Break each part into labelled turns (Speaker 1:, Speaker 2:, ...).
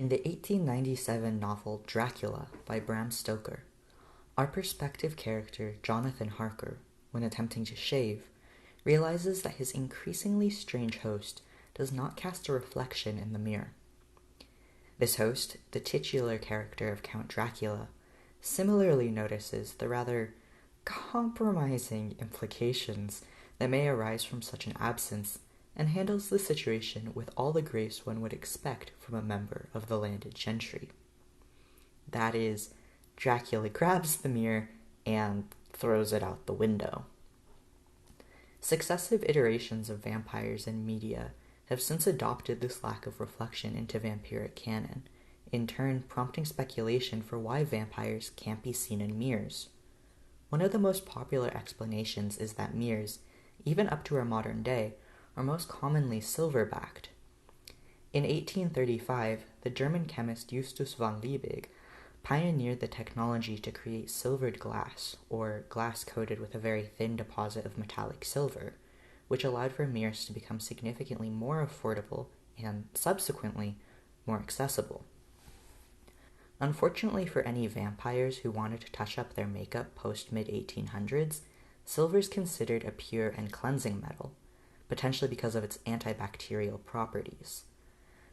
Speaker 1: In the 1897 novel Dracula by Bram Stoker, our perspective character Jonathan Harker, when attempting to shave, realizes that his increasingly strange host does not cast a reflection in the mirror. This host, the titular character of Count Dracula, similarly notices the rather compromising implications that may arise from such an absence and handles the situation with all the grace one would expect from a member of the landed gentry. That is, Dracula grabs the mirror and throws it out the window. Successive iterations of vampires in media have since adopted this lack of reflection into vampiric canon, in turn prompting speculation for why vampires can't be seen in mirrors. One of the most popular explanations is that mirrors, even up to our modern day, are most commonly silver-backed. In 1835, the German chemist Justus von Liebig pioneered the technology to create silvered glass, or glass coated with a very thin deposit of metallic silver, which allowed for mirrors to become significantly more affordable and, subsequently, more accessible. Unfortunately for any vampires who wanted to touch up their makeup post-mid-1800s, silver is considered a pure and cleansing metal, potentially because of its antibacterial properties.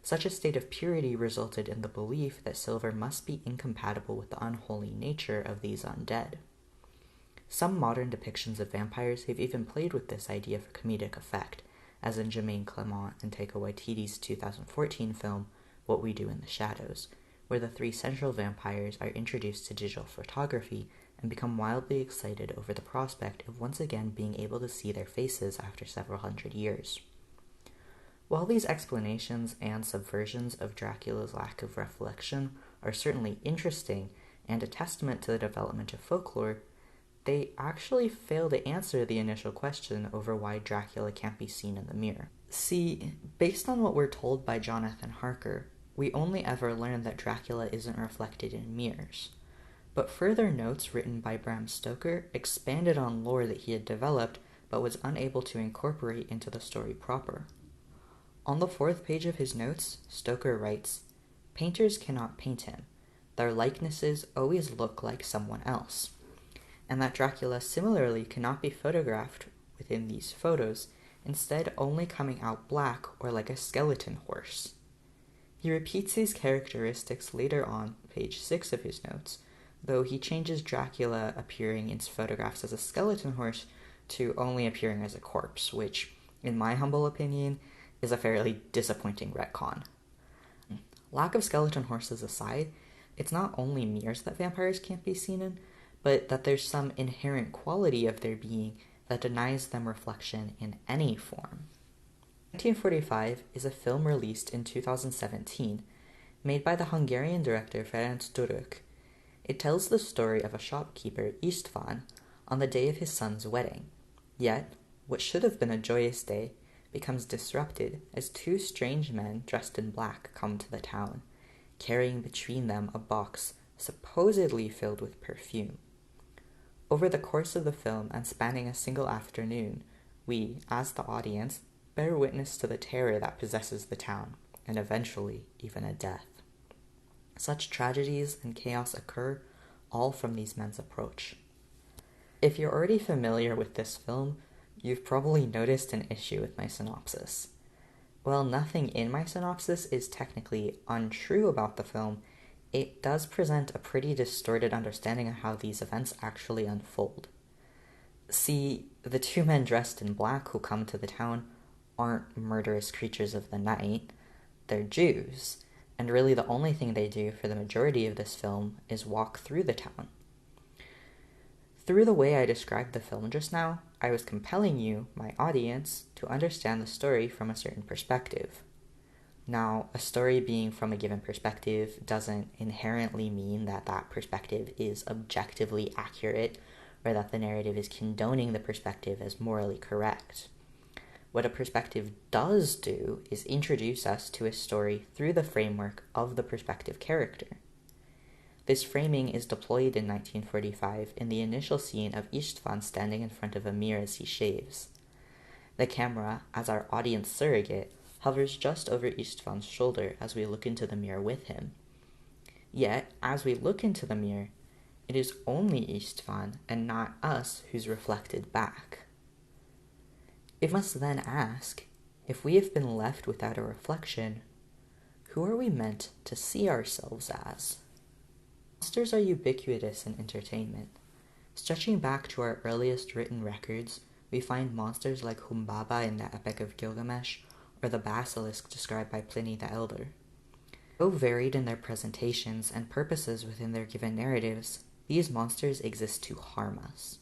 Speaker 1: Such a state of purity resulted in the belief that silver must be incompatible with the unholy nature of these undead. Some modern depictions of vampires have even played with this idea for comedic effect, as in Jermaine Clement and Taika Waititi's 2014 film What We Do in the Shadows, where the three central vampires are introduced to digital photography and become wildly excited over the prospect of once again being able to see their faces after several hundred years. While these explanations and subversions of Dracula's lack of reflection are certainly interesting and a testament to the development of folklore, they actually fail to answer the initial question over why Dracula can't be seen in the mirror. See, based on what we're told by Jonathan Harker, we only ever learn that Dracula isn't reflected in mirrors. But further notes written by Bram Stoker expanded on lore that he had developed but was unable to incorporate into the story proper. On the 4th page of his notes, Stoker writes, "Painters cannot paint him. Their likenesses always look like someone else," and that Dracula similarly cannot be photographed within these photos, instead only coming out black or like a skeleton horse. He repeats these characteristics later on, page 6 of his notes, though he changes Dracula appearing in photographs as a skeleton horse to only appearing as a corpse, which, in my humble opinion, is a fairly disappointing retcon. Lack of skeleton horses aside, it's not only mirrors that vampires can't be seen in, but that there's some inherent quality of their being that denies them reflection in any form. 1945 is a film released in 2017, made by the Hungarian director Ferenc Török. It tells the story of a shopkeeper, István, on the day of his son's wedding. Yet, what should have been a joyous day becomes disrupted as two strange men dressed in black come to the town, carrying between them a box supposedly filled with perfume. Over the course of the film and spanning a single afternoon, we, as the audience, bear witness to the terror that possesses the town, and eventually even a death. Such tragedies and chaos occur all from these men's approach. If you're already familiar with this film, you've probably noticed an issue with my synopsis. While nothing in my synopsis is technically untrue about the film, it does present a pretty distorted understanding of how these events actually unfold. See, the two men dressed in black who come to the town aren't murderous creatures of the night, they're Jews, and really the only thing they do for the majority of this film is walk through the town. Through the way I described the film just now, I was compelling you, my audience, to understand the story from a certain perspective. Now, a story being from a given perspective doesn't inherently mean that that perspective is objectively accurate, or that the narrative is condoning the perspective as morally correct. What a perspective does do is introduce us to a story through the framework of the perspective character. This framing is deployed in 1945 in the initial scene of István standing in front of a mirror as he shaves. The camera, as our audience surrogate, hovers just over Istvan's shoulder as we look into the mirror with him. Yet, as we look into the mirror, it is only Istvan and not us who's reflected back. It must then ask, if we have been left without a reflection, who are we meant to see ourselves as? Monsters are ubiquitous in entertainment. Stretching back to our earliest written records, we find monsters like Humbaba in the Epic of Gilgamesh, or the basilisk described by Pliny the Elder. Though varied in their presentations and purposes within their given narratives, these monsters exist to harm us.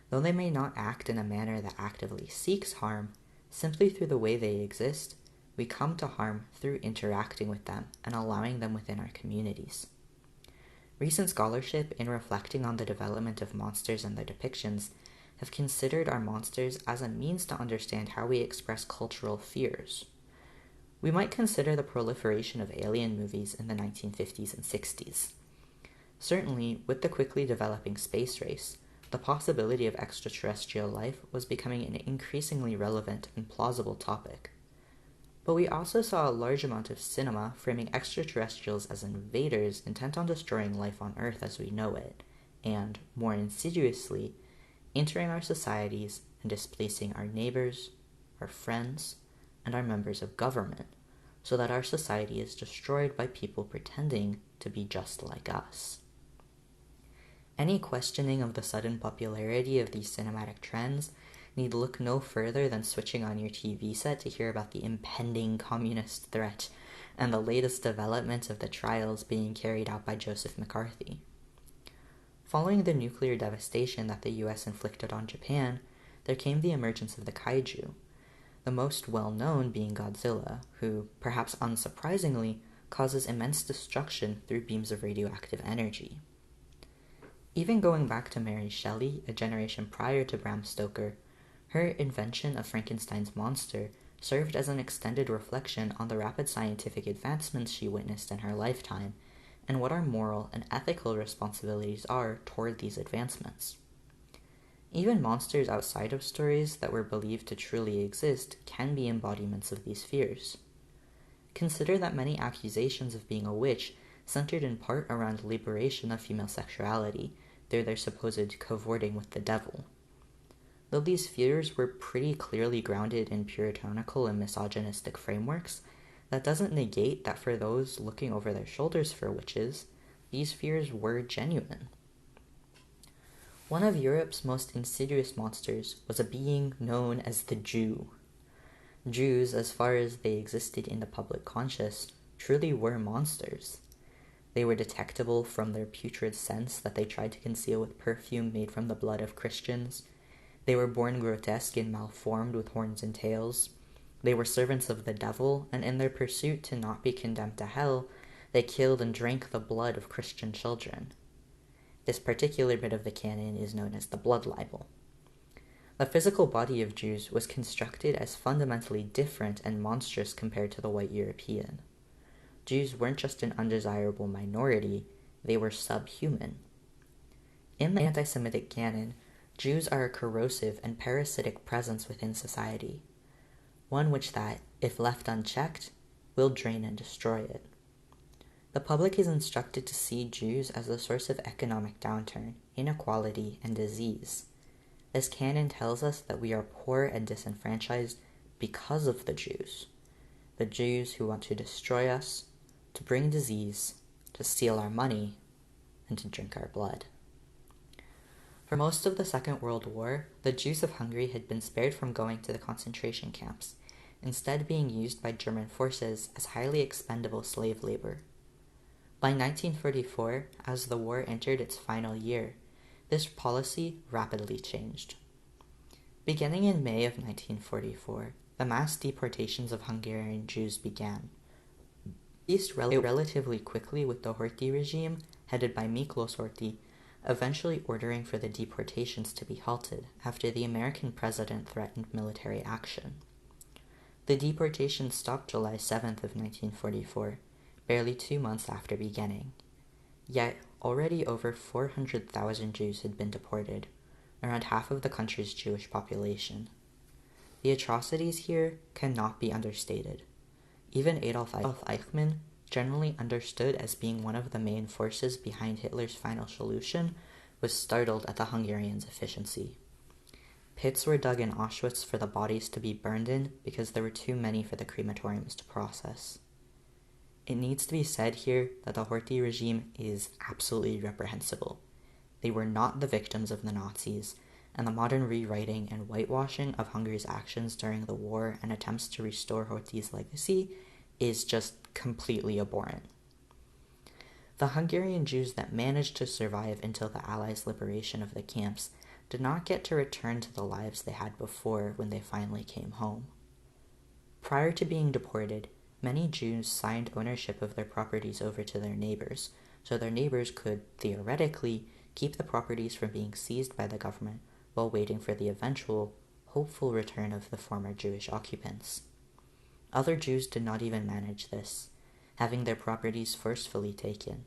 Speaker 1: Though they may not act in a manner that actively seeks harm, simply through the way they exist, we come to harm through interacting with them and allowing them within our communities. Recent scholarship, in reflecting on the development of monsters and their depictions, have considered our monsters as a means to understand how we express cultural fears. We might consider the proliferation of alien movies in the 1950s and 60s. Certainly, with the quickly developing space race, the possibility of extraterrestrial life was becoming an increasingly relevant and plausible topic. But we also saw a large amount of cinema framing extraterrestrials as invaders intent on destroying life on Earth as we know it, and, more insidiously, entering our societies and displacing our neighbors, our friends, and our members of government, so that our society is destroyed by people pretending to be just like us. Any questioning of the sudden popularity of these cinematic trends need look no further than switching on your TV set to hear about the impending communist threat and the latest developments of the trials being carried out by Joseph McCarthy. Following the nuclear devastation that the US inflicted on Japan, there came the emergence of the kaiju, the most well-known being Godzilla, who, perhaps unsurprisingly, causes immense destruction through beams of radioactive energy. Even going back to Mary Shelley, a generation prior to Bram Stoker, her invention of Frankenstein's monster served as an extended reflection on the rapid scientific advancements she witnessed in her lifetime, and what our moral and ethical responsibilities are toward these advancements. Even monsters outside of stories that were believed to truly exist can be embodiments of these fears. Consider that many accusations of being a witch centered in part around liberation of female sexuality through their supposed cavorting with the devil. Though these fears were pretty clearly grounded in puritanical and misogynistic frameworks, that doesn't negate that for those looking over their shoulders for witches, these fears were genuine. One of Europe's most insidious monsters was a being known as the Jew. Jews, as far as they existed in the public conscious, truly were monsters. They were detectable from their putrid scents that they tried to conceal with perfume made from the blood of Christians. They were born grotesque and malformed with horns and tails. They were servants of the devil, and in their pursuit to not be condemned to hell, they killed and drank the blood of Christian children. This particular bit of the canon is known as the blood libel. The physical body of Jews was constructed as fundamentally different and monstrous compared to the white European. Jews weren't just an undesirable minority, they were subhuman. In the anti-Semitic canon, Jews are a corrosive and parasitic presence within society, one which that, if left unchecked, will drain and destroy it. The public is instructed to see Jews as the source of economic downturn, inequality, and disease. This canon tells us that we are poor and disenfranchised because of the Jews who want to destroy us, to bring disease, to steal our money, and to drink our blood. For most of the Second World War, the Jews of Hungary had been spared from going to the concentration camps, instead being used by German forces as highly expendable slave labor. By 1944, as the war entered its final year, this policy rapidly changed. Beginning in May of 1944, the mass deportations of Hungarian Jews began. These relatively quickly with the Horthy regime, headed by Miklós Horthy, eventually ordering for the deportations to be halted after the American president threatened military action. The deportation stopped July 7th of 1944, barely 2 months after beginning. Yet, already over 400,000 Jews had been deported, around half of the country's Jewish population. The atrocities here cannot be understated. Even Adolf Eichmann, generally understood as being one of the main forces behind Hitler's final solution, was startled at the Hungarians' efficiency. Pits were dug in Auschwitz for the bodies to be burned in because there were too many for the crematoriums to process. It needs to be said here that the Horthy regime is absolutely reprehensible. They were not the victims of the Nazis, and the modern rewriting and whitewashing of Hungary's actions during the war and attempts to restore Horthy's legacy is just completely abhorrent. The Hungarian Jews that managed to survive until the Allies' liberation of the camps did not get to return to the lives they had before when they finally came home. Prior to being deported, many Jews signed ownership of their properties over to their neighbors, so their neighbors could, theoretically, keep the properties from being seized by the government while waiting for the eventual, hopeful return of the former Jewish occupants. Other Jews did not even manage this, having their properties forcefully taken.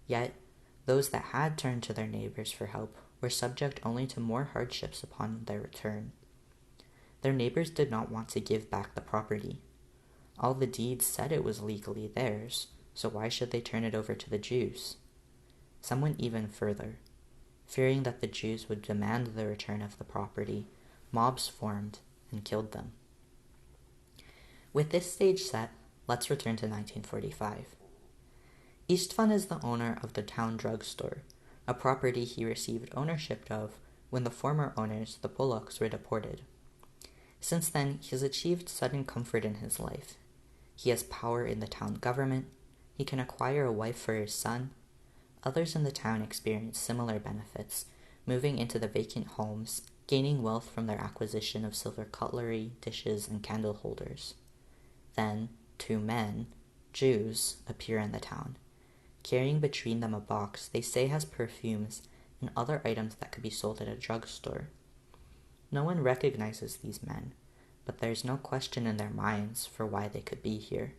Speaker 1: Yet, those that had turned to their neighbors for help were subject only to more hardships upon their return. Their neighbors did not want to give back the property. All the deeds said it was legally theirs, so why should they turn it over to the Jews? Some went even further. Fearing that the Jews would demand the return of the property, mobs formed and killed them. With this stage set, let's return to 1945. Istvan is the owner of the town drugstore, a property he received ownership of when the former owners, the Polacks, were deported. Since then, he has achieved sudden comfort in his life. He has power in the town government, he can acquire a wife for his son. Others in the town experience similar benefits, moving into the vacant homes, gaining wealth from their acquisition of silver cutlery, dishes, and candle holders. Then, two men, Jews, appear in the town, carrying between them a box they say has perfumes and other items that could be sold at a drugstore. No one recognizes these men, but there's no question in their minds for why they could be here.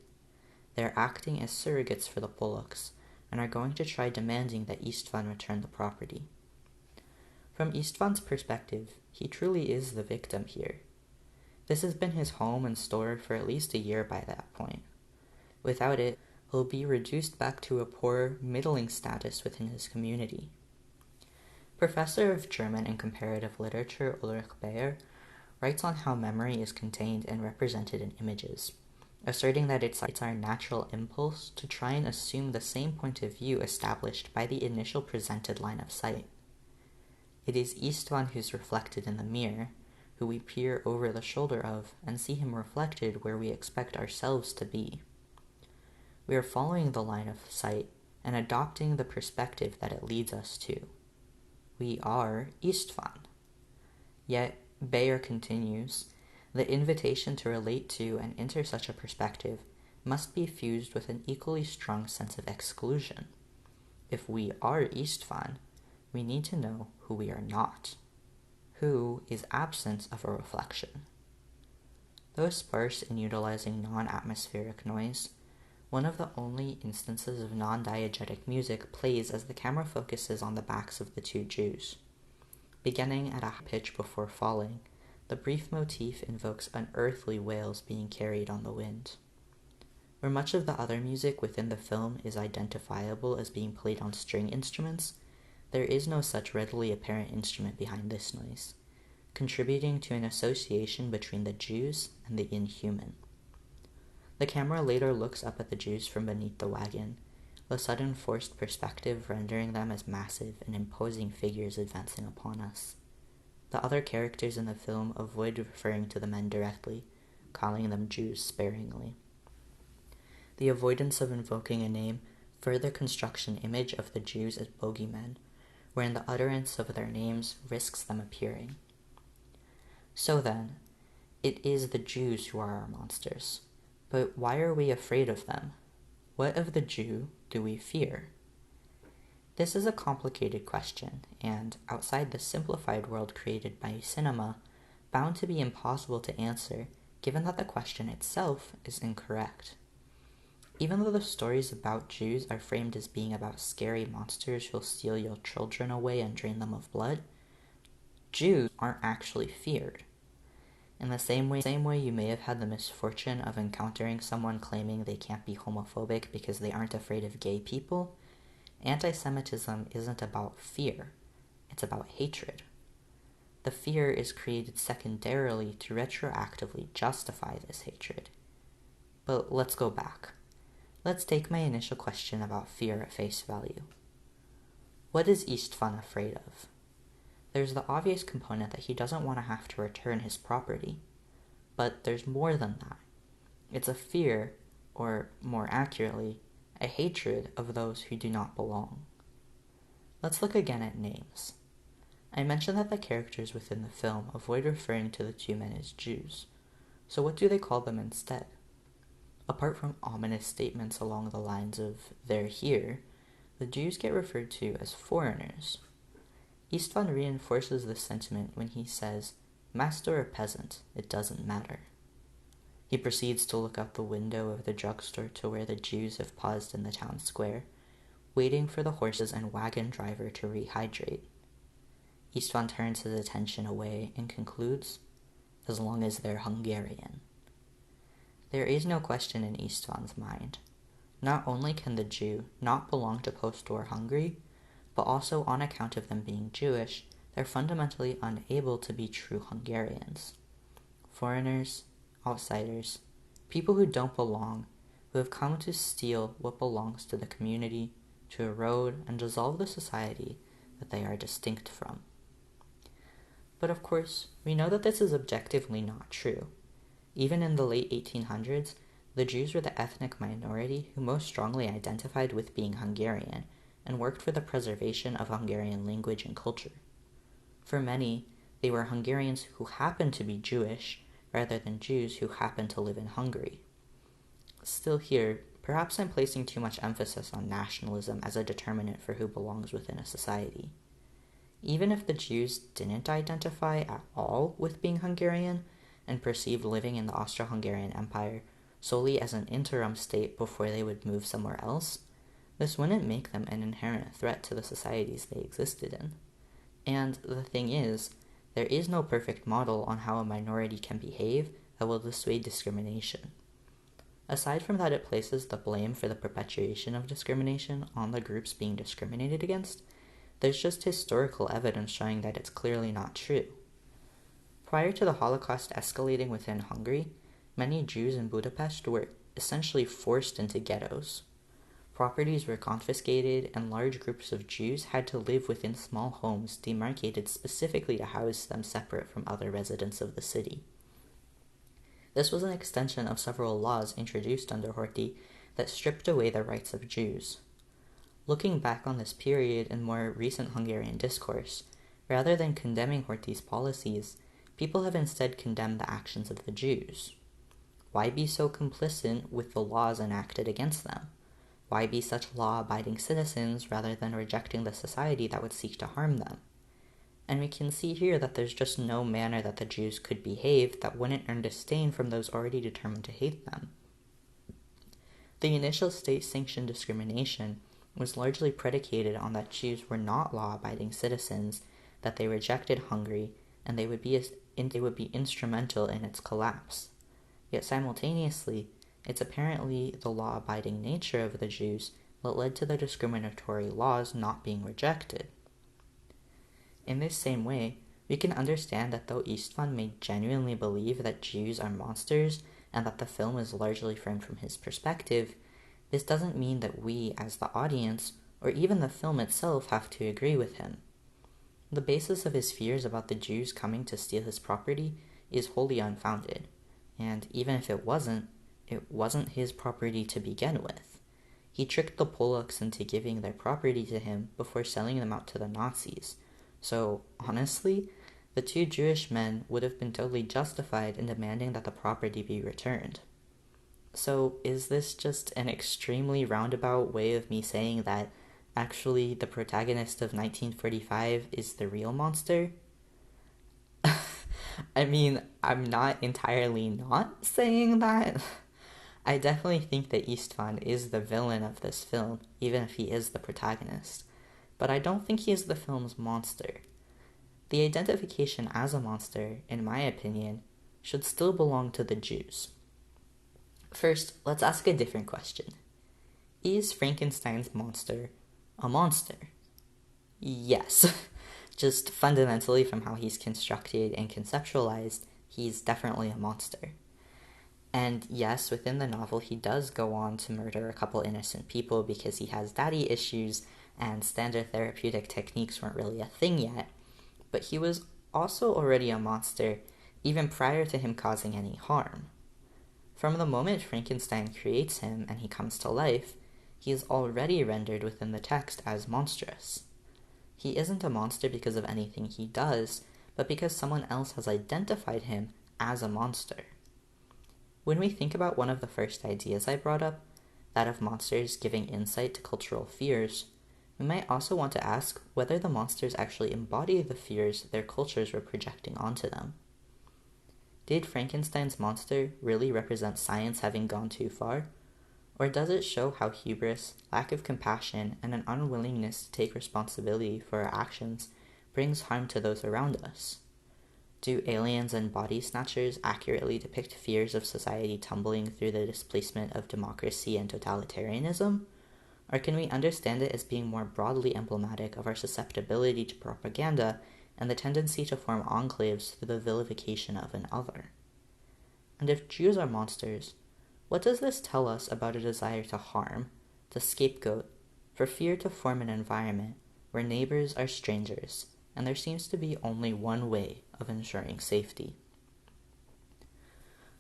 Speaker 1: They're acting as surrogates for the Polacks, and are going to try demanding that Istvan return the property. From Istvan's perspective, he truly is the victim here. This has been his home and store for at least a year by that point. Without it, he'll be reduced back to a poor, middling status within his community. Professor of German and Comparative Literature Ulrich Baer writes on how memory is contained and represented in images, asserting that it's our natural impulse to try and assume the same point of view established by the initial presented line of sight. It is Istvan who's reflected in the mirror, who we peer over the shoulder of and see him reflected where we expect ourselves to be. We are following the line of sight and adopting the perspective that it leads us to. We are Istvan. Yet, Baer continues, the invitation to relate to and enter such a perspective must be fused with an equally strong sense of exclusion. If we are Istvan, we need to know who we are not, who is absence of a reflection. Though sparse in utilizing non-atmospheric noise, one of the only instances of non-diegetic music plays as the camera focuses on the backs of the two Jews. Beginning at a high pitch before falling, the brief motif invokes unearthly wails being carried on the wind. Where much of the other music within the film is identifiable as being played on string instruments, there is no such readily apparent instrument behind this noise, contributing to an association between the Jews and the inhuman. The camera later looks up at the Jews from beneath the wagon, the sudden forced perspective rendering them as massive and imposing figures advancing upon us. The other characters in the film avoid referring to the men directly, calling them Jews sparingly. The avoidance of invoking a name further constructs an image of the Jews as bogeymen, wherein the utterance of their names risks them appearing. So then, it is the Jews who are our monsters. But why are we afraid of them? What of the Jew do we fear? This is a complicated question, and, outside the simplified world created by cinema, bound to be impossible to answer, given that the question itself is incorrect. Even though the stories about Jews are framed as being about scary monsters who'll steal your children away and drain them of blood, Jews aren't actually feared. In the same way you may have had the misfortune of encountering someone claiming they can't be homophobic because they aren't afraid of gay people, anti-Semitism isn't about fear, it's about hatred. The fear is created secondarily to retroactively justify this hatred. But let's go back. Let's take my initial question about fear at face value. What is Istvan afraid of? There's the obvious component that he doesn't want to have to return his property. But there's more than that. It's a fear, or more accurately, a hatred of those who do not belong. Let's look again at names. I mentioned that the characters within the film avoid referring to the two men as Jews. So what do they call them instead? Apart from ominous statements along the lines of, they're here, the Jews get referred to as foreigners. Istvan reinforces this sentiment when he says, "Master or peasant, it doesn't matter." He proceeds to look out the window of the drugstore to where the Jews have paused in the town square, waiting for the horses and wagon driver to rehydrate. Istvan turns his attention away and concludes, as long as they're Hungarian. There is no question in Istvan's mind. Not only can the Jew not belong to post-war Hungary, but also on account of them being Jewish, they're fundamentally unable to be true Hungarians. Foreigners, outsiders, people who don't belong, who have come to steal what belongs to the community, to erode and dissolve the society that they are distinct from. But of course, we know that this is objectively not true. Even in the late 1800s, the Jews were the ethnic minority who most strongly identified with being Hungarian and worked for the preservation of Hungarian language and culture. For many, they were Hungarians who happened to be Jewish rather than Jews who happened to live in Hungary. Still here, perhaps I'm placing too much emphasis on nationalism as a determinant for who belongs within a society. Even if the Jews didn't identify at all with being Hungarian and perceived living in the Austro-Hungarian Empire solely as an interim state before they would move somewhere else, this wouldn't make them an inherent threat to the societies they existed in. And the thing is, there is no perfect model on how a minority can behave that will dissuade discrimination. Aside from that, it places the blame for the perpetuation of discrimination on the groups being discriminated against, there's just historical evidence showing that it's clearly not true. Prior to the Holocaust escalating within Hungary, many Jews in Budapest were essentially forced into ghettos. Properties were confiscated, and large groups of Jews had to live within small homes demarcated specifically to house them separate from other residents of the city. This was an extension of several laws introduced under Horthy that stripped away the rights of Jews. Looking back on this period in more recent Hungarian discourse, rather than condemning Horthy's policies, people have instead condemned the actions of the Jews. Why be so complicit with the laws enacted against them? Why be such law-abiding citizens rather than rejecting the society that would seek to harm them? And we can see here that there's just no manner that the Jews could behave that wouldn't earn disdain from those already determined to hate them. The initial state-sanctioned discrimination was largely predicated on that Jews were not law-abiding citizens, that they rejected Hungary, and they would be instrumental in its collapse. Yet simultaneously, it's apparently the law-abiding nature of the Jews that led to the discriminatory laws not being rejected. In this same way, we can understand that though Istvan may genuinely believe that Jews are monsters and that the film is largely framed from his perspective, this doesn't mean that we, as the audience, or even the film itself, have to agree with him. The basis of his fears about the Jews coming to steal his property is wholly unfounded, and even if it wasn't his property to begin with. He tricked the Polacks into giving their property to him before selling them out to the Nazis. So, honestly, the two Jewish men would have been totally justified in demanding that the property be returned. So, is this just an extremely roundabout way of me saying that actually the protagonist of 1945 is the real monster? I mean, I'm not entirely not saying that. I definitely think that Istvan is the villain of this film, even if he is the protagonist. But I don't think he is the film's monster. The identification as a monster, in my opinion, should still belong to the Jews. First, let's ask a different question. Is Frankenstein's monster a monster? Yes. Just fundamentally from how he's constructed and conceptualized, he's definitely a monster. And yes, within the novel, he does go on to murder a couple innocent people because he has daddy issues and standard therapeutic techniques weren't really a thing yet, but he was also already a monster even prior to him causing any harm. From the moment Frankenstein creates him and he comes to life, he is already rendered within the text as monstrous. He isn't a monster because of anything he does, but because someone else has identified him as a monster. When we think about one of the first ideas I brought up, that of monsters giving insight to cultural fears, we might also want to ask whether the monsters actually embody the fears their cultures were projecting onto them. Did Frankenstein's monster really represent science having gone too far? Or does it show how hubris, lack of compassion, and an unwillingness to take responsibility for our actions brings harm to those around us? Do aliens and body snatchers accurately depict fears of society tumbling through the displacement of democracy and totalitarianism? Or can we understand it as being more broadly emblematic of our susceptibility to propaganda and the tendency to form enclaves through the vilification of an other? And if Jews are monsters, what does this tell us about a desire to harm, to scapegoat, for fear to form an environment where neighbors are strangers, and there seems to be only one way of ensuring safety?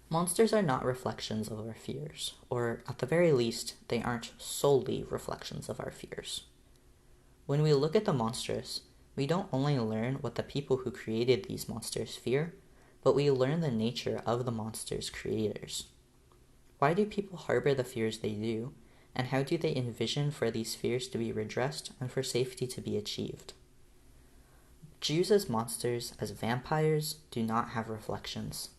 Speaker 1: Monsters are not reflections of our fears, or at the very least, they aren't solely reflections of our fears. When we look at the monstrous, we don't only learn what the people who created these monsters fear, but we learn the nature of the monster's creators. Why do people harbor the fears they do, and how do they envision for these fears to be redressed and for safety to be achieved? Jews as monsters, as vampires, do not have reflections.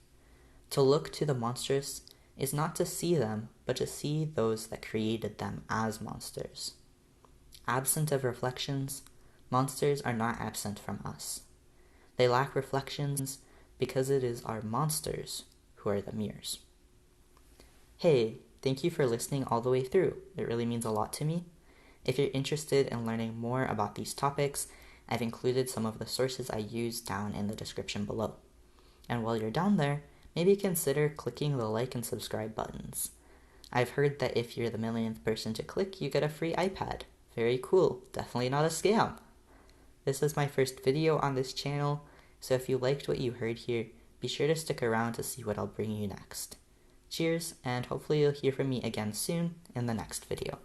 Speaker 1: To look to the monstrous is not to see them, but to see those that created them as monsters. Absent of reflections, monsters are not absent from us. They lack reflections because it is our monsters who are the mirrors. Hey, thank you for listening all the way through. It really means a lot to me. If you're interested in learning more about these topics, I've included some of the sources I use down in the description below. And while you're down there, maybe consider clicking the like and subscribe buttons. I've heard that if you're the millionth person to click, you get a free iPad. Very cool. Definitely not a scam. This is my first video on this channel, so if you liked what you heard here, be sure to stick around to see what I'll bring you next. Cheers, and hopefully you'll hear from me again soon in the next video.